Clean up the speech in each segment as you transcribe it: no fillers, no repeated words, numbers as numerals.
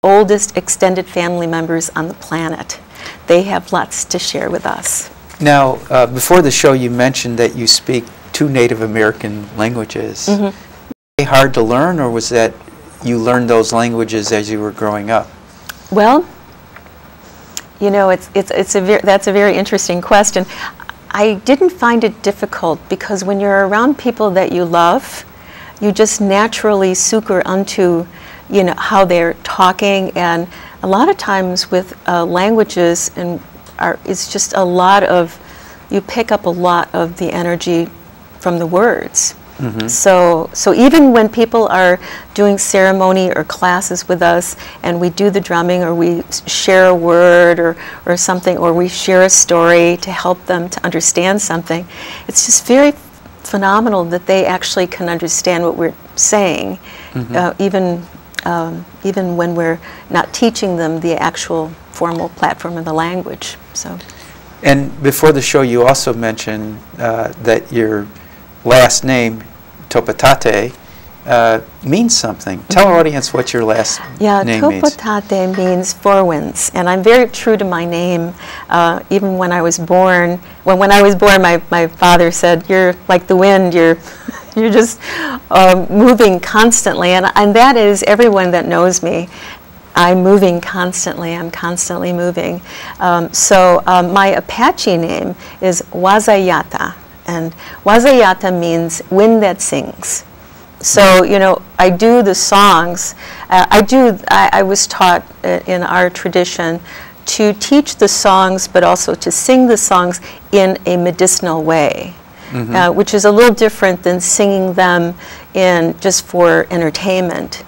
oldest extended family members on the planet. They have lots to share with us. Now, before the show, you mentioned that you speak 2 Native American languages. Mm-hmm. Were they hard to learn, or was that you learned those languages as you were growing up? Well, you know, that's a very interesting question. I didn't find it difficult because when you're around people that you love, you just naturally sucre onto, you know, how they're talking, and a lot of times with languages it's just a lot of, you pick up a lot of the energy from the words. Mm-hmm. So even when people are doing ceremony or classes with us and we do the drumming, or we share a word or something, or we share a story to help them to understand something, it's just very phenomenal that they actually can understand what we're saying, mm-hmm. Even when we're not teaching them the actual formal platform of the language. So. And before the show, you also mentioned that your last name, Topa Tate, means something. Tell our audience what your last name means. Topa Tate means 4 winds, and I'm very true to my name. Even when I was born, when I was born, my father said, "You're like the wind. You're just moving constantly," and that is everyone that knows me. I'm moving constantly. I'm constantly moving. So my Apache name is Wazayata. And Wazayata means wind that sings. So, you know, I do the songs. I was taught in our tradition to teach the songs, but also to sing the songs in a medicinal way, mm-hmm. Mm-hmm. Which is a little different than singing them in just for entertainment.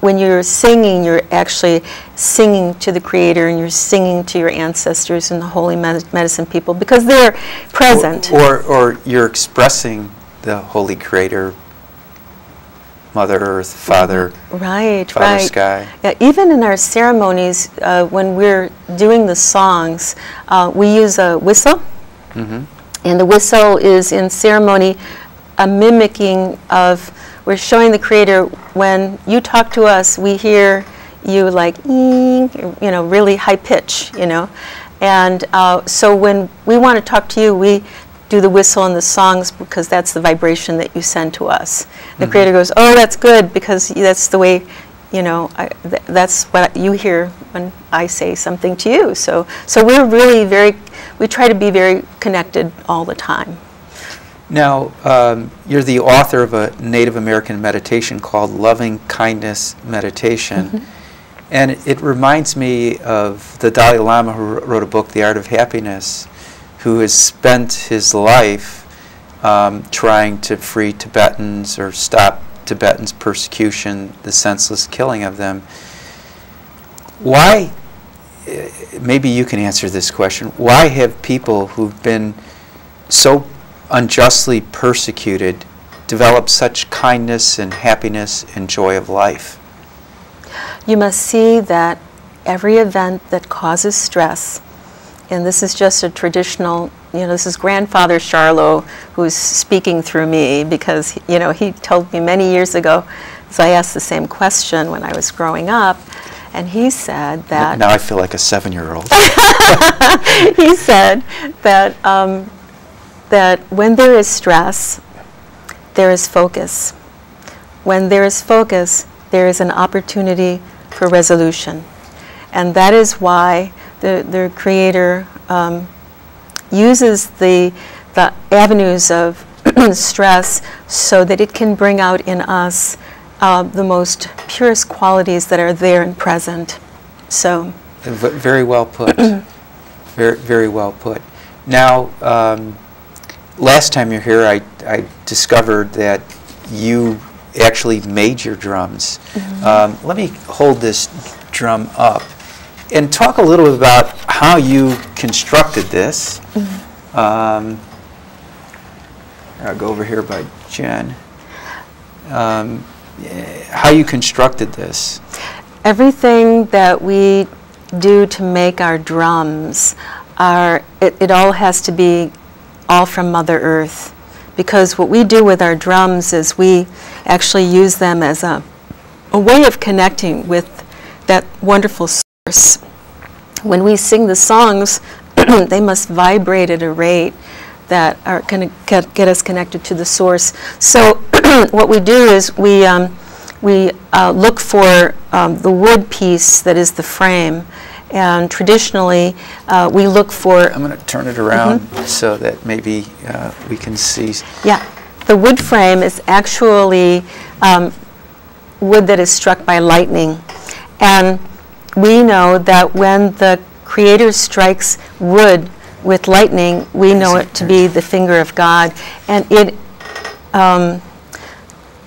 When you're singing, you're actually singing to the Creator, and you're singing to your ancestors and the holy medicine people, because they're present. Or you're expressing the Holy Creator, Mother Earth, Father, right, Father right. Sky. Yeah, even in our ceremonies, when we're doing the songs, we use a whistle, mm-hmm. and the whistle is in ceremony a mimicking of, we're showing the Creator, when you talk to us, we hear you like, you know, really high pitch, you know. And so when we want to talk to you, we do the whistle and the songs, because that's the vibration that you send to us. The mm-hmm. Creator goes, "Oh, that's good, because that's the way, you know, that's what you hear when I say something to you." So we're really we try to be very connected all the time. Now, you're the author of a Native American meditation called Loving Kindness Meditation. Mm-hmm. And it reminds me of the Dalai Lama, who wrote a book, The Art of Happiness, who has spent his life trying to free Tibetans or stop Tibetans' persecution, the senseless killing of them. Why, maybe you can answer this question, why have people who've been so unjustly persecuted develop such kindness and happiness and joy of life? You must see that every event that causes stress, and this is just a traditional, you know, this is Grandfather Charlot who's speaking through me, because, you know, he told me many years ago, so I asked the same question when I was growing up, and he said that... Now I feel like a 7-year-old. He said that that when there is stress, there is focus. When there is focus, there is an opportunity for resolution. And that is why the Creator uses the avenues of stress so that it can bring out in us the most purest qualities that are there and present. So, very well put. Very well put. Now, last time you're here, I discovered that you actually made your drums. Mm-hmm. Let me hold this drum up and talk a little bit about how you constructed this. Mm-hmm. I'll go over here by Jen. How you constructed this. Everything that we do to make our drums, it all has to be all from Mother Earth, because what we do with our drums is we actually use them as a way of connecting with that wonderful source. When we sing the songs, they must vibrate at a rate that are going to get us connected to the source. So what we do is we look for the wood piece that is the frame. And traditionally, we look for... I'm going to turn it around so that maybe we can see. Yeah. The wood frame is actually wood that is struck by lightning. And we know that when the Creator strikes wood with lightning, we know it to be the finger of God. And it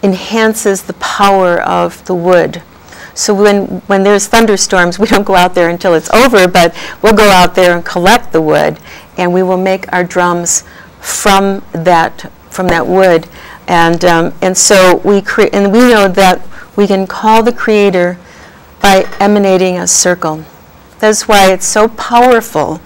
enhances the power of the wood. So when there's thunderstorms, we don't go out there until it's over, but we'll go out there and collect the wood, and we will make our drums from that wood. And so we know that we can call the Creator by emanating a circle. That's why it's so powerful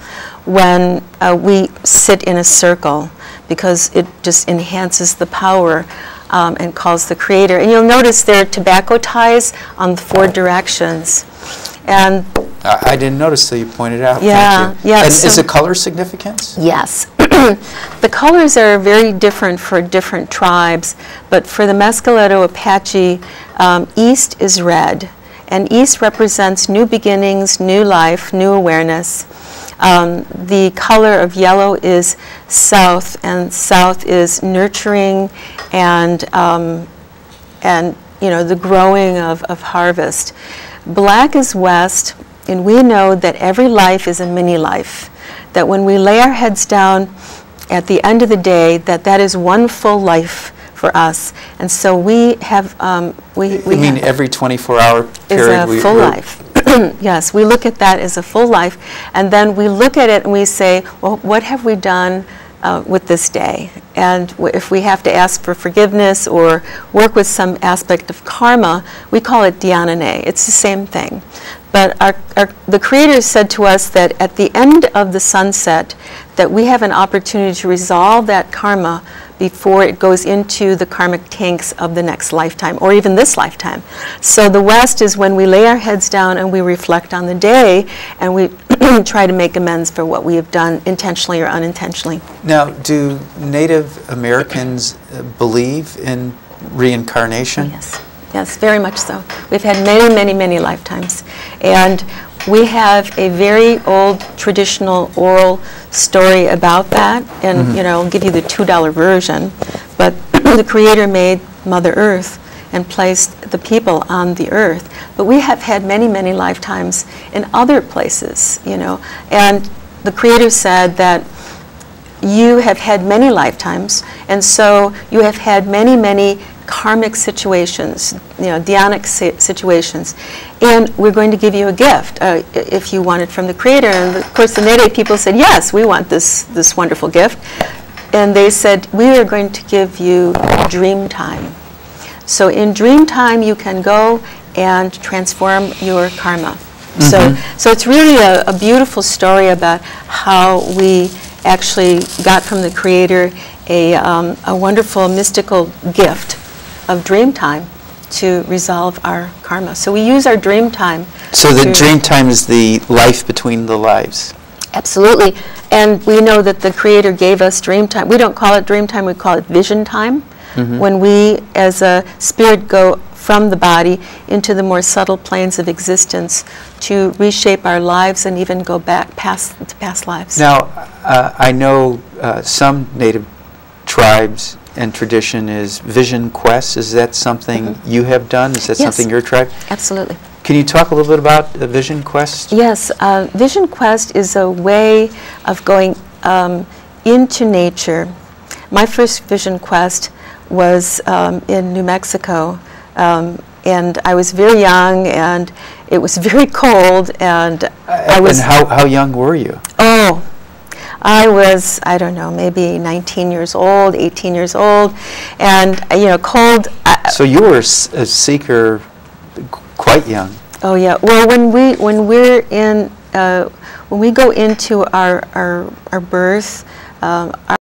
when we sit in a circle, because it just enhances the power and calls the Creator. And you'll notice there are tobacco ties on the 4 directions. And I didn't notice till you pointed out. Yeah, Thank you. yeah. And is the color significance? Yes. The colors are very different for different tribes, but for the Mescaleto Apache, east is red. And east represents new beginnings, new life, new awareness. The color of yellow is south, and south is nurturing and the growing of harvest. Black is west, and we know that every life is a mini life. That when we lay our heads down at the end of the day, that is one full life for us. And so we have we mean every 24-hour period is a full life. Yes, we look at that as a full life, and then we look at it and we say, well, what have we done with this day? And if we have to ask for forgiveness or work with some aspect of karma, we call it dhyana. It's the same thing. But the Creator said to us that at the end of the sunset, that we have an opportunity to resolve that karma before it goes into the karmic tanks of the next lifetime, or even this lifetime. So the West is when we lay our heads down and we reflect on the day, and we try to make amends for what we have done intentionally or unintentionally. Now, do Native Americans believe in reincarnation? Yes. Yes, very much so. We've had many, many, many lifetimes. And we have a very old traditional oral story about that. And, I'll give you the $2 version. But the Creator made Mother Earth and placed the people on the earth. But we have had many, many lifetimes in other places, And the Creator said that you have had many lifetimes, and so you have had many, many karmic situations, dhyanic situations, and we're going to give you a gift if you want it from the Creator. And of course the Nere people said, yes, we want this wonderful gift. And they said, we are going to give you dream time. So in dream time you can go and transform your karma. So it's really a beautiful story about how we actually got from the Creator a wonderful mystical gift of dream time to resolve our karma. So we use our dream time. So the dream time is the life between the lives. Absolutely. And we know that the Creator gave us dream time. We don't call it dream time, we call it vision time. When we as a spirit go from the body into the more subtle planes of existence to reshape our lives and even go back past lives. Now, I know some Native tribes and tradition is vision quests. Is that something you have done? Is that something your tribe? Absolutely. Can you talk a little bit about the vision quest? Yes, vision quest is a way of going into nature. My first vision quest was in New Mexico, and I was very young, and it was very cold, and I was... And how young were you? Oh, I was, I don't know, maybe 19 years old, 18 years old, and, cold. So you were a seeker quite young. Oh, yeah. Well, when we go into our birth, our